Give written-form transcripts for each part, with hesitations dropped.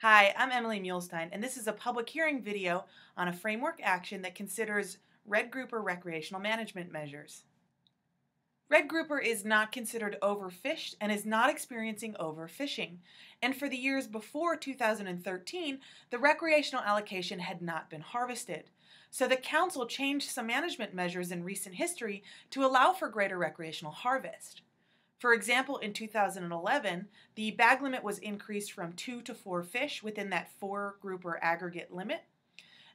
Hi, I'm Emily Muhlstein, and this is a public hearing video on a framework action that considers red grouper recreational management measures. Red grouper is not considered overfished and is not experiencing overfishing. And for the years before 2013, the recreational allocation had not been harvested. So the Council changed some management measures in recent history to allow for greater recreational harvest. For example, in 2011, the bag limit was increased from 2 to 4 fish within that 4 grouper aggregate limit.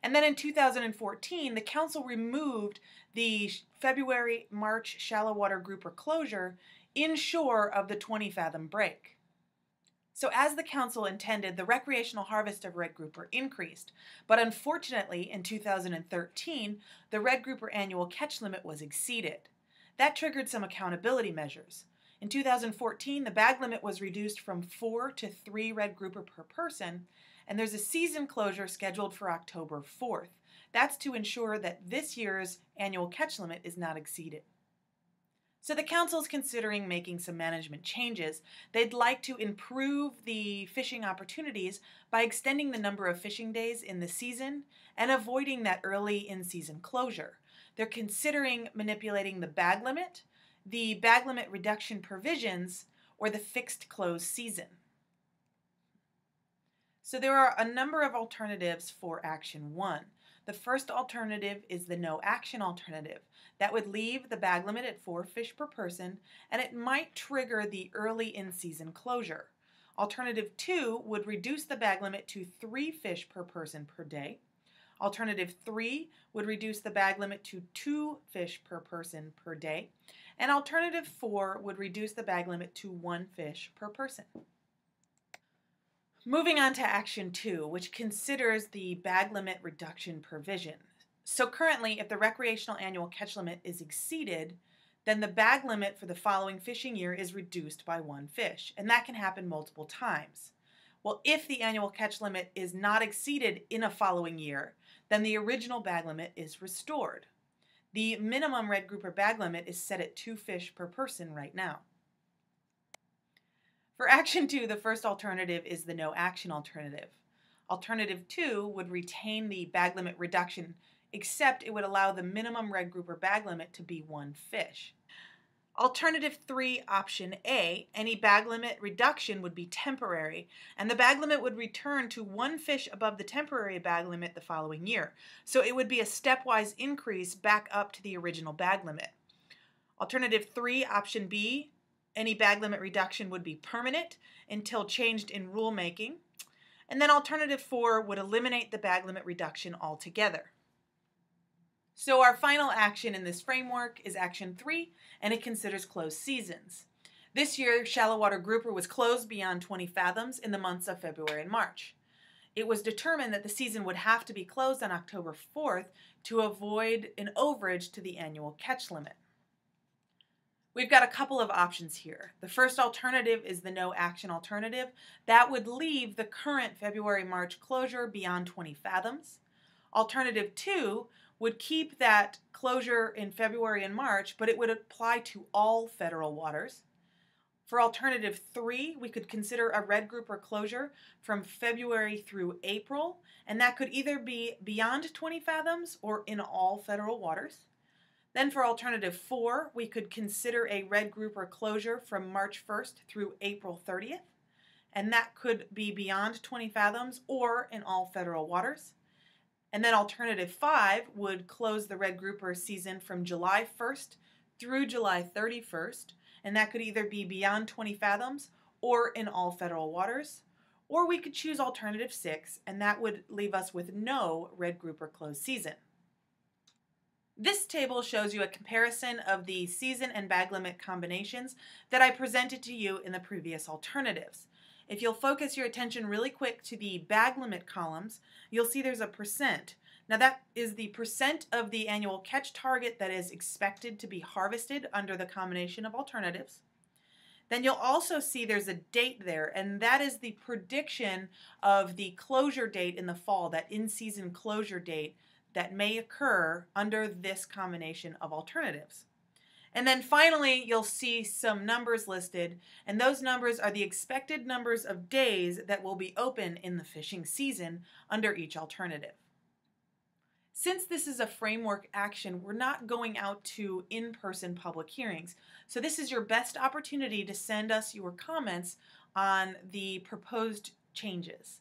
And then in 2014, the Council removed the February-March shallow water grouper closure inshore of the 20 fathom break. So as the Council intended, the recreational harvest of red grouper increased. But unfortunately, in 2013, the red grouper annual catch limit was exceeded. That triggered some accountability measures. In 2014, the bag limit was reduced from 4 to 3 red grouper per person, and there's a season closure scheduled for October 4th. That's to ensure that this year's annual catch limit is not exceeded. So the Council is considering making some management changes. They'd like to improve the fishing opportunities by extending the number of fishing days in the season and avoiding that early in-season closure. They're considering manipulating the bag limit reduction provisions, or the fixed close season. So there are a number of alternatives for Action 1. The first alternative is the no action alternative. That would leave the bag limit at 4 fish per person, and it might trigger the early in-season closure. Alternative 2 would reduce the bag limit to 3 fish per person per day. Alternative 3 would reduce the bag limit to 2 fish per person per day. And alternative 4 would reduce the bag limit to 1 fish per person. Moving on to Action 2, which considers the bag limit reduction provision. So currently, if the recreational annual catch limit is exceeded, then the bag limit for the following fishing year is reduced by 1 fish, and that can happen multiple times. Well, if the annual catch limit is not exceeded in a following year, then the original bag limit is restored. The minimum red grouper bag limit is set at 2 fish per person right now. For Action 2, the first alternative is the no action alternative. Alternative 2 would retain the bag limit reduction, except it would allow the minimum red grouper bag limit to be 1 fish. Alternative 3, Option A, any bag limit reduction would be temporary, and the bag limit would return to 1 fish above the temporary bag limit the following year. So it would be a stepwise increase back up to the original bag limit. Alternative 3, Option B, any bag limit reduction would be permanent until changed in rulemaking. And then Alternative 4 would eliminate the bag limit reduction altogether. So our final action in this framework is Action 3, and it considers closed seasons. This year, shallow water grouper was closed beyond 20 fathoms in the months of February and March. It was determined that the season would have to be closed on October 4th to avoid an overage to the annual catch limit. We've got a couple of options here. The first alternative is the no action alternative. That would leave the current February-March closure beyond 20 fathoms. Alternative 2 would keep that closure in February and March, but it would apply to all federal waters. For Alternative 3, we could consider a red grouper closure from February through April, and that could either be beyond 20 fathoms or in all federal waters. Then for Alternative 4, we could consider a red grouper closure from March 1st through April 30th, and that could be beyond 20 fathoms or in all federal waters. And then Alternative 5 would close the red grouper season from July 1st through July 31st, and that could either be beyond 20 fathoms or in all federal waters. Or we could choose Alternative 6, and that would leave us with no red grouper closed season. This table shows you a comparison of the season and bag limit combinations that I presented to you in the previous alternatives. If you'll focus your attention really quick to the bag limit columns, you'll see there's a percent. Now that is the percent of the annual catch target that is expected to be harvested under the combination of alternatives. Then you'll also see there's a date there, and that is the prediction of the closure date in the fall, that in-season closure date that may occur under this combination of alternatives. And then finally, you'll see some numbers listed, and those numbers are the expected numbers of days that will be open in the fishing season under each alternative. Since this is a framework action, we're not going out to in-person public hearings. So this is your best opportunity to send us your comments on the proposed changes.